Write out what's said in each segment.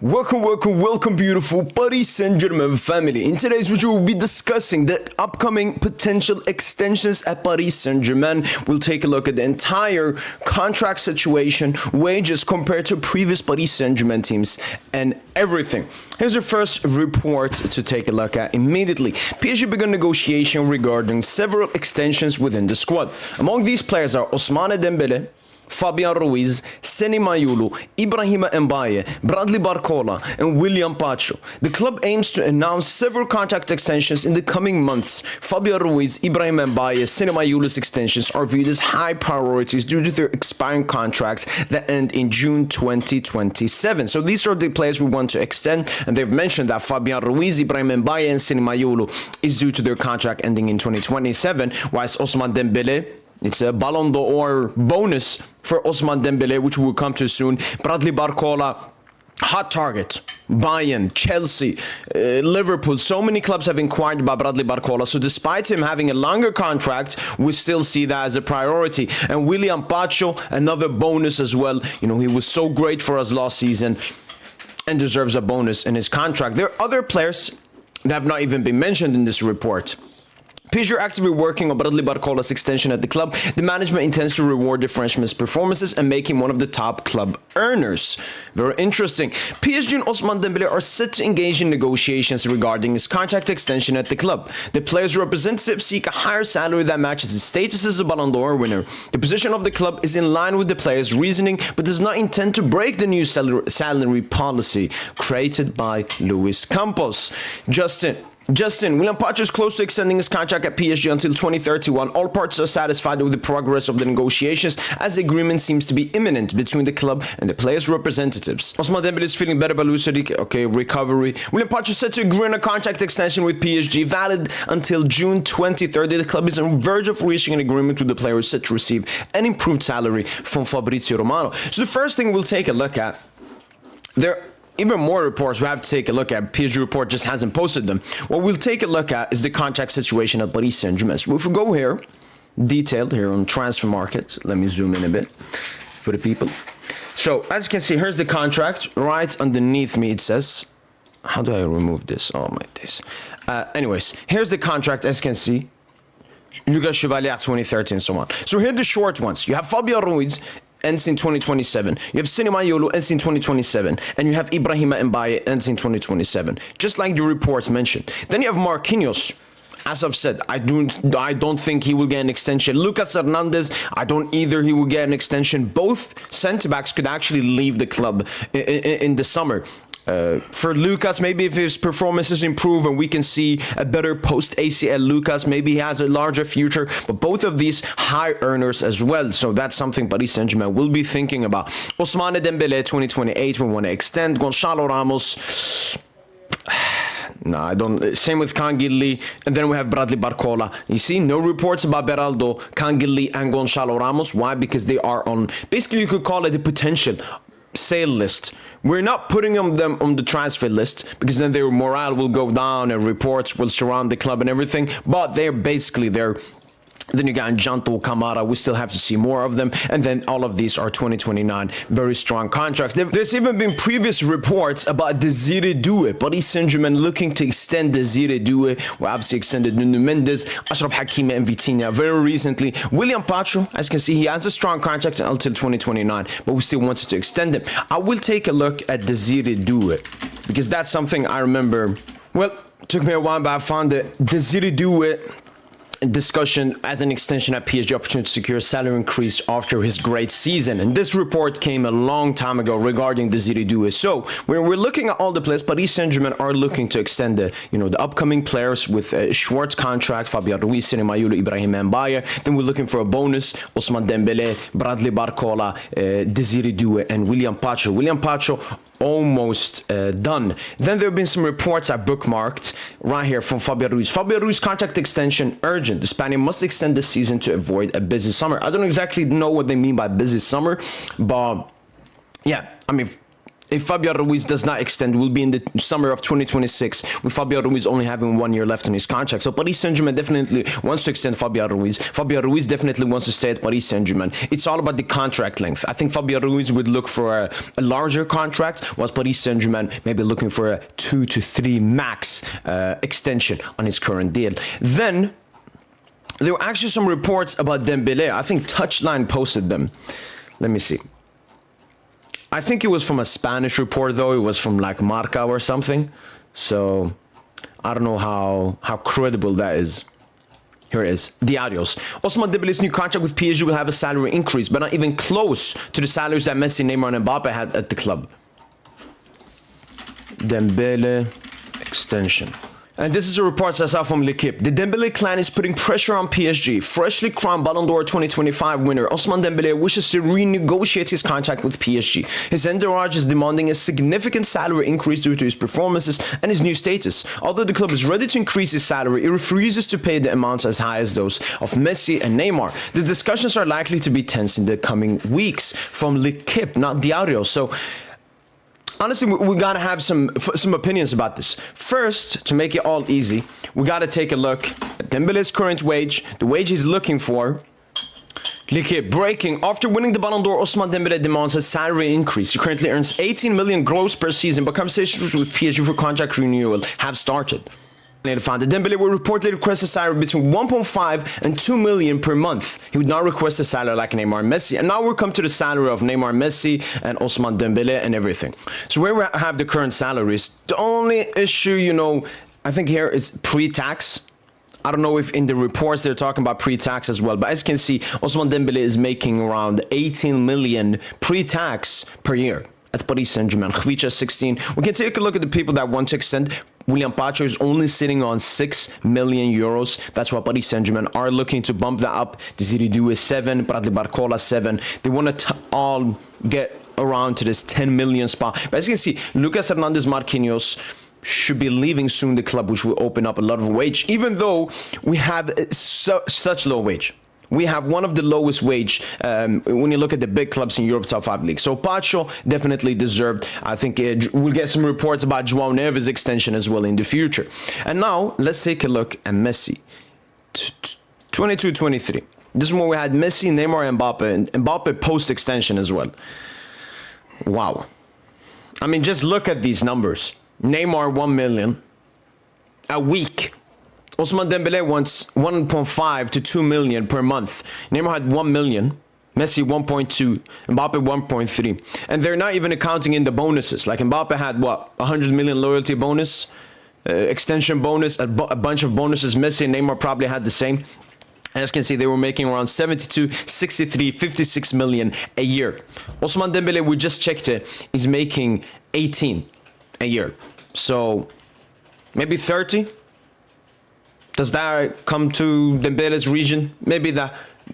Welcome, beautiful Paris Saint Germain family. In today's video, we'll be discussing the upcoming potential extensions at Paris Saint Germain. We'll take a look at the entire contract situation, wages compared to previous Paris Saint Germain teams, and everything. Here's our first report to take a look at immediately. PSG began negotiation regarding several extensions within the squad. Among these players are Ousmane Dembele, Fabian Ruiz, Senny Mayulu, Ibrahima Mbaye, Barcola, and Willian Pacho. The club aims to announce several contract extensions in the coming months. Fabian Ruiz, Ibrahima Mbaye, Senny Mayulu's extensions are viewed as high priorities due to their expiring contracts that end in June 2027. So these are the players we want to extend, and they've mentioned that Fabian Ruiz, Ibrahima Mbaye, and Senny Mayulu is due to their contract ending in 2027, whilst Ousmane Dembele, it's a Ballon d'Or bonus for Ousmane Dembele, which we'll come to soon. Barcola, hot target. Bayern, Chelsea, Liverpool, so many clubs have inquired about Barcola. So despite him having a longer contract, we still see that as a priority. And Willian Pacho, another bonus as well. You know, he was so great for us last season and deserves a bonus in his contract. There are other players that have not even been mentioned in this report. PSG are actively working on Barcola's extension at the club. The management intends to reward the Frenchman's performances and make him one of the top club earners. Very interesting. PSG and Ousmane Dembele are set to engage in negotiations regarding his contract extension at the club. The player's representatives seek a higher salary that matches his status as a Ballon d'Or winner. The position of the club is in line with the player's reasoning, but does not intend to break the new salary policy created by Luis Campos. Willian Pacho is close to extending his contract at PSG until 2031. All parties are satisfied with the progress of the negotiations, as the agreement seems to be imminent between the club and the players' representatives. Ousmane Dembele is feeling better about recovery. Willian Pacho is set to agree on a contract extension with PSG, valid until June 2030. The club is on the verge of reaching an agreement with the player, set to receive an improved salary from Fabrizio Romano. So the first thing we'll take a look at, even more reports we have to take a look at. PSG report just hasn't posted them. What we'll take a look at is the contract situation at Paris Saint Germain. So if we go here, detailed here on transfer market, let me zoom in a bit for the people. So as you can see, here's the contract. Right underneath me it says, how do I remove this? Oh my days. Anyways, here's the contract. As you can see, Lucas Chevalier 2013 and so on. So here are the short ones. You have Fabian Ruiz, ends in 2027. You have Senny Mayulu, ends in 2027. And you have Ibrahima Mbaye, ends in 2027. Just like the reports mentioned. Then you have Marquinhos. As I've said, I don't think he will get an extension. Lucas Hernandez, I don't either he will get an extension. Both centre-backs could actually leave the club in the summer. For Lucas, maybe if his performances improve and we can see a better post-ACL Lucas, maybe he has a larger future. But both of these high earners as well. So that's something Paris Saint Germain will be thinking about. Ousmane Dembele, 2028, we want to extend. Gonçalo Ramos, no, I don't. Same with Canguilly. And then we have Barcola. You see, no reports about Beraldo, Canguilly, and Gonçalo Ramos. Why? Because they are on, basically you could call it the potential sale list. We're not putting them on the transfer list because then their morale will go down and reports will surround the club and everything. But they're basically there. Then you got Janto, Kamara. We still have to see more of them. And then all of these are 2029 very strong contracts. There's even been previous reports about Desire Doue. Paris Saint Germain looking to extend Desire Doue. We obviously extended Nuno Mendes, Achraf Hakimi, and Vitinha very recently. Willian Pacho, as you can see, he has a strong contract until 2029, but we still wanted to extend him. I will take a look at Desire Doue because that's something I remember. Well, it took me a while, but I found the Desire Doue discussion at an extension at PSG, opportunity to secure a salary increase after his great season. And this report came a long time ago regarding Desire Doue. So when we're looking at all the players, Paris Saint Germain are looking to extend the upcoming players with a Schwartz contract, Fabian Ruiz, Senny Mayulu, Ibrahima Mbaye. Then we're looking for a bonus, Ousmane Dembele, Barcola, Desire Doue, and Willian Pacho. Willian Pacho almost done. Then there have been some reports I bookmarked right here from Fabian Ruiz. Fabian Ruiz contract extension urgent. The Spaniard must extend this season to avoid a busy summer. I don't exactly know what they mean by busy summer, but yeah, I mean, if Fabian Ruiz does not extend, will be in the summer of 2026, with Fabian Ruiz only having 1 year left on his contract. So Paris Saint Germain definitely wants to extend Fabian Ruiz. Fabian Ruiz definitely wants to stay at Paris Saint Germain. It's all about the contract length. I think Fabian Ruiz would look for a larger contract, whilst Paris Saint Germain maybe looking for a 2 to 3 max extension on his current deal. Then there were actually some reports about Dembele. I think Touchline posted them. Let me see. I think it was from a Spanish report, though. It was from like Marca or something. So I don't know how credible that is. Here it is. Diarios. Ousmane Dembele's new contract with PSG will have a salary increase, but not even close to the salaries that Messi, Neymar, and Mbappe had at the club. Dembele extension. And this is a report I saw from L'Equipe. The Dembele clan is putting pressure on PSG. Freshly crowned Ballon d'Or 2025 winner Ousmane Dembele wishes to renegotiate his contract with PSG. His entourage is demanding a significant salary increase due to his performances and his new status. Although the club is ready to increase his salary, it refuses to pay the amounts as high as those of Messi and Neymar. The discussions are likely to be tense in the coming weeks. From L'Equipe, not Diario. So honestly, we gotta have some opinions about this. First, to make it all easy, we gotta take a look at Dembele's current wage, the wage he's looking for. L'Equipe breaking. After winning the Ballon d'Or, Ousmane Dembele demands a salary increase. He currently earns 18 million gross per season, but conversations with PSG for contract renewal have started. Found that Dembele will reportedly request a salary between 1.5 and 2 million per month. He would not request a salary like Neymar and Messi. And now we'll come to the salary of Neymar, Messi, and Ousmane Dembele and everything. So where we have the current salaries, the only issue, you know, I think here is pre-tax. I don't know if in the reports they're talking about pre-tax as well, but as you can see, Ousmane Dembele is making around 18 million pre-tax per year at Paris Saint Germain. Khvicha 16. We can take a look at the people that want to extend. Willian Pacho is only sitting on 6 million euros. That's why Paris Saint Germain are looking to bump that up. Desire Doue is 7, Bradley Barcola 7. They want to all get around to this 10 million spot. But as you can see, Lucas Hernandez Marquinhos should be leaving soon the club, which will open up a lot of wage, even though we have such low wage. We have one of the lowest wage when you look at the big clubs in Europe top 5 leagues. So Pacho definitely deserved. I think we'll get some reports about João Neves' extension as well in the future. And now let's take a look at Messi. 22-23. This is when we had Messi, Neymar, and Mbappe. And Mbappe post-extension as well. Wow. I mean, just look at these numbers. Neymar, 1 million a week. Ousmane Dembele wants 1.5 to 2 million per month. Neymar had 1 million. Messi 1.2. Mbappe 1.3. And they're not even accounting in the bonuses. Like Mbappe had what? 100 million loyalty bonus, extension bonus, a bunch of bonuses. Messi and Neymar probably had the same. And as you can see, they were making around 72, 63, 56 million a year. Ousmane Dembele, we just checked it, is making 18 a year. So maybe 30. Does that come to Dembele's region? Maybe that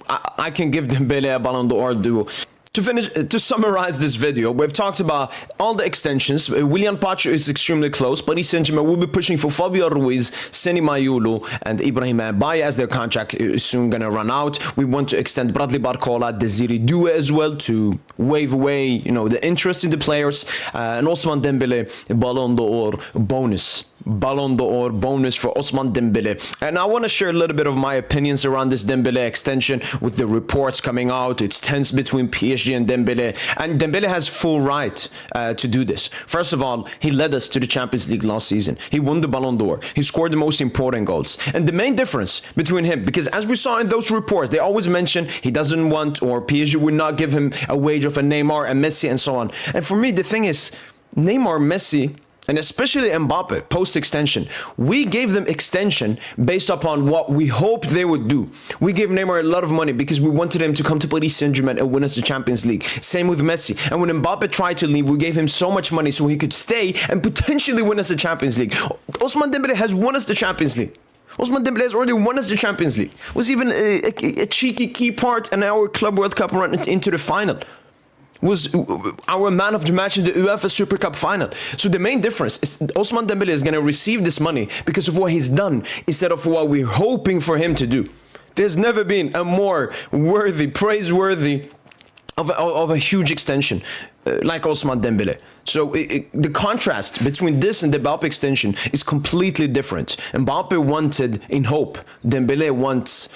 I can give Dembele a Ballon d'Or duo. To summarize this video, we've talked about all the extensions. Willian Pacho is extremely close. Paris Saint Germain will be pushing for Fabian Ruiz, Senny Mayulu, and Ibrahima Mbaye as their contract is soon going to run out. We want to extend Bradley Barcola, Desire Doue as well to wave away, you know, the interest in the players. And Ousmane Dembele, Ballon d'Or bonus. Ballon d'Or bonus for Ousmane Dembele. And I want to share a little bit of my opinions around this Dembele extension with the reports coming out. It's tense between PSG and Dembele. And Dembele has full right to do this. First of all, he led us to the Champions League last season. He won the Ballon d'Or. He scored the most important goals. And the main difference between him, because as we saw in those reports, they always mention he doesn't want, or PSG would not give him a wage of a Neymar and Messi and so on. And for me, the thing is, Neymar, Messi, and especially Mbappe, post-extension, we gave them extension based upon what we hoped they would do. We gave Neymar a lot of money because we wanted him to come to Paris Saint Germain and win us the Champions League. Same with Messi. And when Mbappe tried to leave, we gave him so much money so he could stay and potentially win us the Champions League. Ousmane Dembele has won us the Champions League. Ousmane Dembele has already won us the Champions League. Was even a cheeky key part in our Club World Cup run into the final. Was our man of the match in the UEFA Super Cup final. So the main difference is Ousmane Dembele is going to receive this money because of what he's done instead of what we're hoping for him to do. There's never been a more worthy, praiseworthy of a huge extension, like Ousmane Dembele. So the contrast between this and the Mbappe extension is completely different. Mbappe wanted in hope. Dembele wants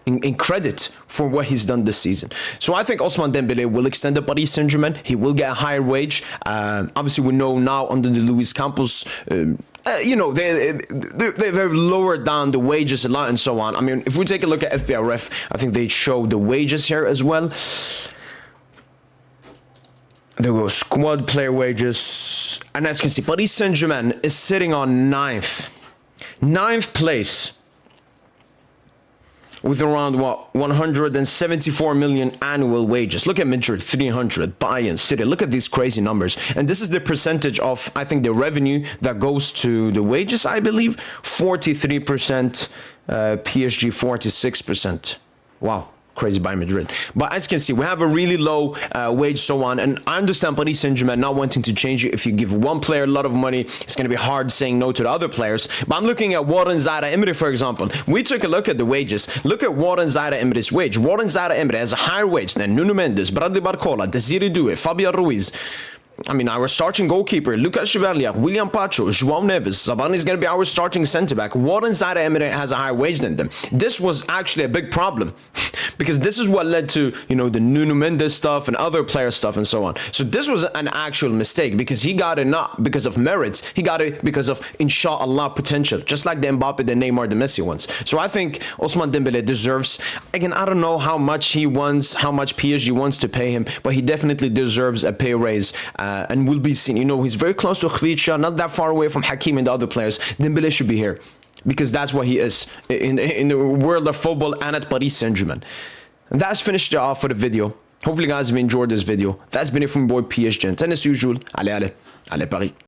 in credit for what he's done this season. So I think Ousmane Dembele will extend the Paris Saint Germain. He will get a higher wage. Obviously, we know now under the Luis Campos, you know, they've lowered down the wages a lot and so on. I mean, if we take a look at FBRF, I think they show the wages here as well. There go squad player wages. And as you can see, Paris Saint Germain is sitting on ninth place, with around, what, 174 million annual wages. Look at Madrid, 300, Bayern, City. Look at these crazy numbers. And this is the percentage of, I think, the revenue that goes to the wages, I believe. 43%, PSG 46%. Wow. Crazy by Madrid. But as you can see, we have a really low wage, so on. And I understand Paris Saint Germain not wanting to change it. If you give one player a lot of money, it's going to be hard saying no to the other players. But I'm looking at Warren Zaïre Emery, for example. We took a look at the wages. Look at Warren Zaïre Emery's wage. Warren Zaïre Emery has a higher wage than Nuno Mendes, Bradley Barcola, Desire Doue, Fabian Ruiz. I mean, our starting goalkeeper, Lucas Chevalier, Willian Pacho, João Neves, Zabani is going to be our starting centre-back. Warren Zaïre Emery has a higher wage than them. This was actually a big problem because this is what led to, you know, the Nuno Mendes stuff and other player stuff and so on. So this was an actual mistake because he got it not because of merits. He got it because of, inshallah, potential, just like the Mbappe, the Neymar, the Messi ones. So I think Ousmane Dembele deserves, again, I don't know how much he wants, how much PSG wants to pay him, but he definitely deserves a pay raise. And will be seen. You know, he's very close to Khvicha, not that far away from Hakim and the other players. Dembele should be here because that's what he is in the world of football and at Paris Saint Germain. And that's finished it off for the video. Hopefully, guys have enjoyed this video. That's been it from your boy PSG. And as usual, allez Paris.